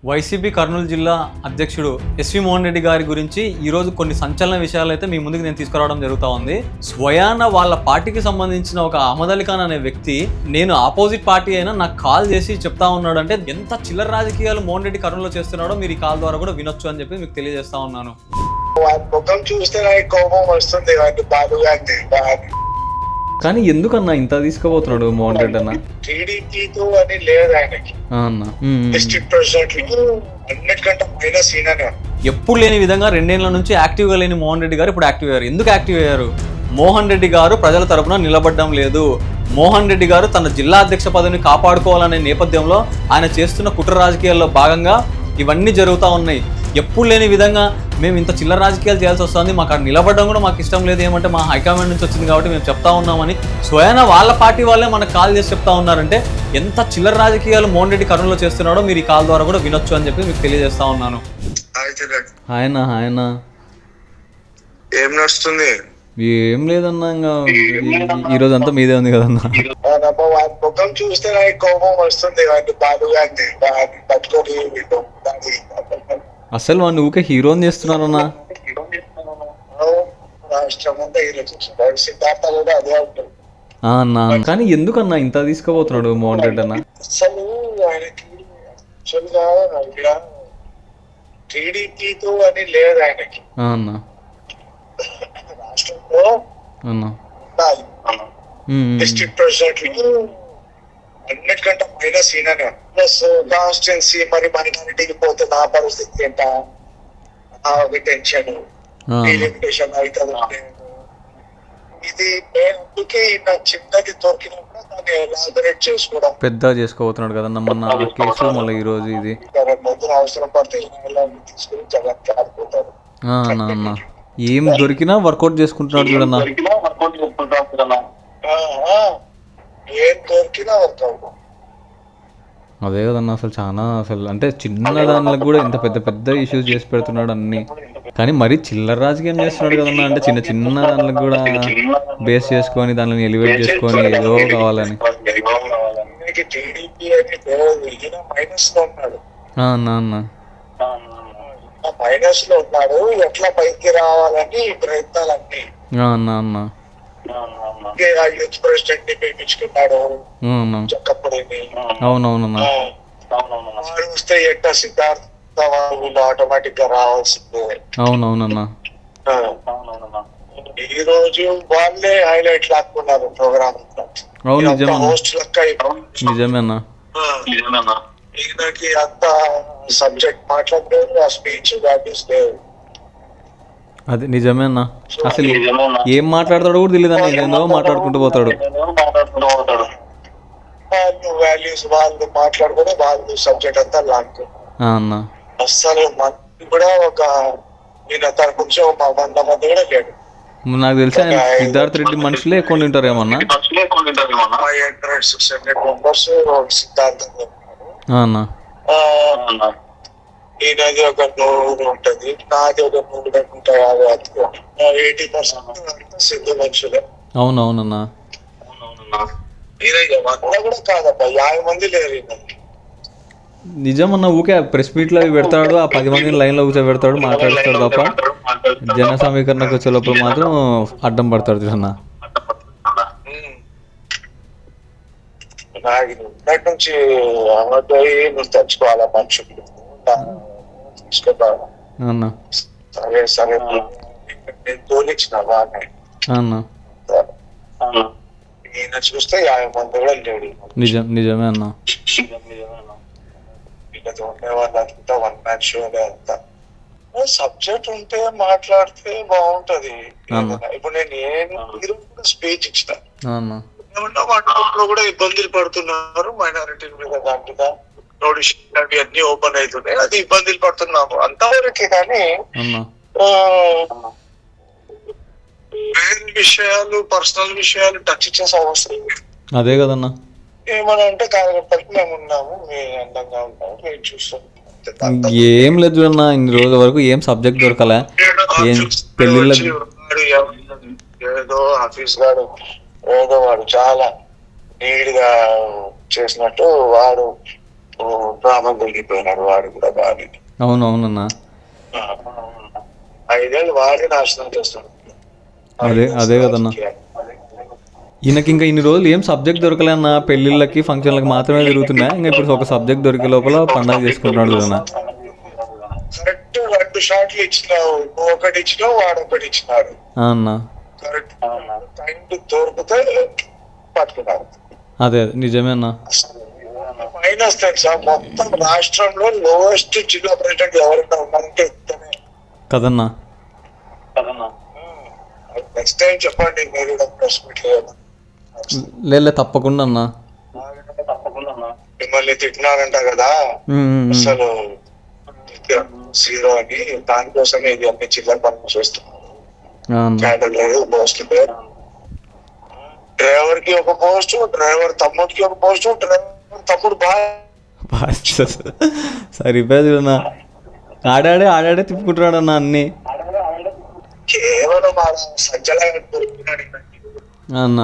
YCP Kurnool జిల్లా అధ్యక్షుడు SV Mohan Reddy గారి గురించి ఈరోజు కొన్ని సంచలన విషయాలు అయితే మీ ముందుకు నేను తీసుకురావడం జరుగుతూ ఉంది. స్వయాన వాళ్ళ పార్టీకి సంబంధించిన ఒక అహ్మద్ అలీ ఖాన్ అనే వ్యక్తి నేను ఆపోజిట్ పార్టీ అయినా నాకు కాల్ చేసి చెప్తా ఉన్నాడు అంటే ఎంత చిల్లర రాజకీయాలు మోహన్ రెడ్డి కర్నూలులో చేస్తున్నాడో మీరు ఈ కాల్ ద్వారా కూడా వినొచ్చు అని చెప్పి మీకు తెలియజేస్తా ఉన్నాను. ముఖం చూస్తే నాకు కోపం వస్తుంది. కానీ ఎందుకన్నా ఇంత తీసుకుపోతున్నాడు మోహన్ రెడ్డి అన్న? టీడీపీతో అని లేదు ఆయనకి. డిస్ట్రిక్ట్ ప్రెసిడెంట్ అన్నిటికంటే మైనస్ ఈయననే. ఎప్పుడు లేని విధంగా 2 ఏళ్ల నుంచి యాక్టివ్గా లేని మోహన్ రెడ్డి గారు ఇప్పుడు యాక్టివ్ అయ్యారు. ఎందుకు యాక్టివ్ అయ్యారు? మోహన్ రెడ్డి గారు ప్రజల తరపున నిలబడడం లేదు. మోహన్ రెడ్డి గారు తన జిల్లా అధ్యక్ష పదవిని కాపాడుకోవాలనే నేపథ్యంలో ఆయన చేస్తున్న కుట్ర రాజకీయాల్లో భాగంగా ఇవన్నీ జరుగుతూ ఉన్నాయి. ఎప్పుడు లేని విధంగా మేము ఇంత చిల్లర రాజకీయాలు చేయాల్సి వస్తుంది, మాకు అక్కడ నిలబడడం కూడా మాకు ఇష్టం లేదు, ఏమంటే మా హైకమాండ్ నుంచి వచ్చింది కాబట్టి మేము చెప్తా ఉన్నామని స్వయాన వాళ్ళ పార్టీ వాళ్ళే మనకు కాల్ చేసి చెప్తా ఉన్నారంటే ఎంత చిల్లర రాజకీయాలు మోహన్ రెడ్డి కర్నూలులో చేస్తున్నాడో మీరు ఈ కాల్ ద్వారా కూడా వినొచ్చు అని చెప్పి మీకు తెలియజేస్తా ఉన్నాను. ఆయన ఏం నడుస్తుంది? ఏం లేదన్నా, ఇంకా ఈరోజు అంతా మీదే ఉంది కదన్నా. ముఖం చూస్తే నాకు కోపం వస్తుంది. అసలు వాడిని ఊకే హీరోని చేస్తున్నారన్నా. సిద్ధార్థ కూడా అదే ఉంటుంది అన్నా. కానీ ఎందుకన్నా ఇంత తీసుకుపోతున్నాడు మోహన్ రెడ్డి అన్న? అసలు ఆయనకి యాక్చువల్గా ఇక్కడ టీడీపీతో అని లేదు ఆయనకి. అన్నా రాష్ట్రంలో డిస్ట్రిక్ట్ ప్రెసిడెంట్ అన్నిటికంటే మైనస్ ఈయననే. ప్లస్ కాన్స్టిట్యున్సీ మరి మైనారిటీకి పోతే నా పరిస్థితి ఏంట, ఒక టెన్షన్ లిమిటేషన్ అవుతుంది. ఇది అందుకే ఈయన చిన్నది దొరికినప్పుడు దాన్ని ఎలాబరేట్ చేసుకోవడం పెద్ద చేసుకోబోతున్నాడు కదన్నా. మొన్న కేసు మళ్ళీ ఈ రోజు ఇది పొద్దున అవసరం పడితే తీసుకుని జగన్ ఆడిపోతారు. అన్న ఏం దొరికినా వర్కౌట్ చేసుకుంటున్నాడు చూడన్నా. ఏం దొరికినా వర్కౌట్. అదే కదన్నా, అసలు చాలా అసలు అంటే చిన్న దానికి కూడా ఇంత పెద్ద పెద్ద ఇష్యూస్ చేసి పెడుతున్నాడు అన్ని. కానీ మరీ చిల్లర రాజకీయం చేస్తున్నాడు కదన్నా. అంటే చిన్న చిన్న దానికి కూడా బేస్ చేసుకొని దానిని ఎలివేట్ చేసుకొని ఏదో కావాలని. మైనస్ లో ఉన్నాడు అన్న, మైనస్ లో ఉన్నాడు. ఎట్లా పైకి రావాలని ప్రయత్నాలన్నీ అన్న యూత్ ప్రెసిడెంట్ ని పిలిపించుకున్నాడు చక్కప్పుడిని. అవునవునన్నా వస్తే ఎట్ట సిద్ధార్థ వాళ్ళు ఆటోమేటిక్ గా రావాల్సిందే. అవునవునన్నా ఈ రోజు వాళ్ళే హైలైట్ లాక్కున్నారు ప్రోగ్రామ్. అవును నిజమే హోస్ట్ లెక్క నిజమేనా. ఈయనకి అంత సబ్జెక్ట్ మాట్లాడలేదు, ఆ స్పీచ్ వాల్యూస్ లేవు. అది నిజమే అన్న. అసలు ఏం మాట్లాడతాడో కూడా తెలియదు అన్న, ఏదో మాట్లాడుకుంటూ పోతాడు. వాళ్ళు వాల్యూస్ వాళ్ళు మాట్లాడుకుంటే వాళ్ళు సబ్జెక్ట్ అంతా లాక్కు అన్న. అస్సలు మంది కూడా ఒక ఈయన తన కొంచెం 100 మంది కూడా లేడు. నాకు తెలిసి ఆయన సిద్ధార్థ రెడ్డి మనుషులే ఎక్కువ ఉంటారేమన్నా. 500-600 మెంబర్స్ సిద్ధార్థంగా అన్న. ఈయనది ఒక 100 ఉంటది, నాది ఒక 150. 80% సిద్ధు మనుషులే. అవునవునన్నా. ఈయన 100 కూడా కాదబ్బా, 50 మంది లేరు ఈయన. నిజమన్నా. ఊకే ప్రెస్ మీట్ లో పెడతాడు, ఆ 10 మందిని లైన్ లో కూర్చో పెడతాడు, మాట్లాడుతాడు తప్ప జన సమీకరణకు వచ్చే లోపల మాత్రం అడ్డం పడతాడు చూడన్నా. నాకు ఉన్నటి నుంచి అమ్మపోయి నువ్వు తెచ్చుకోవాలా మనుషులు అన్న. సరే సరే నేను తోలిచ్చిన వాడిని అన్న. ఈయన చూస్తే 50 మంది కూడా లేడు. నిజమే అన్న. వీళ్ళతో ఉండే వాళ్ళంతా 1 మ్యాన్ షోలే అంతా. సబ్జెక్ట్ ఉంటే మాట్లాడితే బాగుంటది. ఇప్పుడు నేను స్పీచ్ ఇచ్చిన వాటిలో కూడా ఇబ్బందులు పడుతున్నారు మైనారిటీల మీద, దాని మీద నోటిఫికేషన్ అన్ని ఓపెన్ అవుతున్నాయి, అది ఇబ్బందులు పడుతున్నాము అంతవరకే. కానీ వేరే విషయాలు పర్సనల్ విషయాలు టచ్ చేసే అవసరం అదే కదన్నా. ఏమని అంటే కార్యకర్తలకు మేము ఉన్నాము, మేము అందంగా ఉన్నాము, మేము చూస్తాం. ఏం లేదు అన్న, ఇన్ని రోజుల వరకు ఏం సబ్జెక్ట్ దొరకలే. ఏదో ఆఫీస్ గాడు ఏదో వాడు చాలా నీట్ గా చేసినట్టు వాడు డ్రామా వెళ్ళిపోయినాడు వాడు కూడా బాగా. అవునవునన్నా. 5 ఏళ్ళు వాడే నాశనం చేస్తాడు. అదే కదన్నా. ఈయనకి ఇంకా ఇన్ని రోజులు ఏం సబ్జెక్ట్ దొరకలే అన్న, పెళ్ళిళ్ళకి ఫంక్షన్లకి మాత్రమే తిరుగుతున్నాయి. ఇంకా ఇప్పుడు ఒక సబ్జెక్ట్ దొరికే లోపల పండగ చేసుకుంటున్నాడు చూడన్నా. కరెక్ట్ 2 షాట్లు ఇచ్చినావు, నువ్వు ఒకటి ఇచ్చినావు, వాడు ఒకటి ఇచ్చినాడు. అన్న కరెక్ట్ టైం దొరికితే పట్టుకున్నారు. అదే నిజమే అన్న. మైనస్ తెలుసా, మొత్తం రాష్ట్రంలో లోయెస్ట్ జిల్లా ప్రెసిడెంట్ ఎవరైనా ఉన్నారంటే కదన్నా. నెక్స్ట్ టైం చెప్పండి మీరు ప్రెస్ మీట్ లేదు తప్పకుండా అన్న. మిమ్మల్ని తిట్టినారంట కదా అసలు జీరో అని, దానికోసమే ఇది అన్ని చిల్లర పనులు చేస్తున్నాం. క్యాడర్ లేదు, పోస్ట్ లేదు. డ్రైవర్ కి ఒక పోస్ట్, డ్రైవర్ తమ్ముడికి ఒక పోస్ట్, డ్రైవర్ తమ్ముడు సరిపోయింది అన్న. ఆడాడే తిప్పుకుంటున్నాడు అన్న అన్ని. కేవలం సంచలనం దొరుకుతున్నాడు అన్న.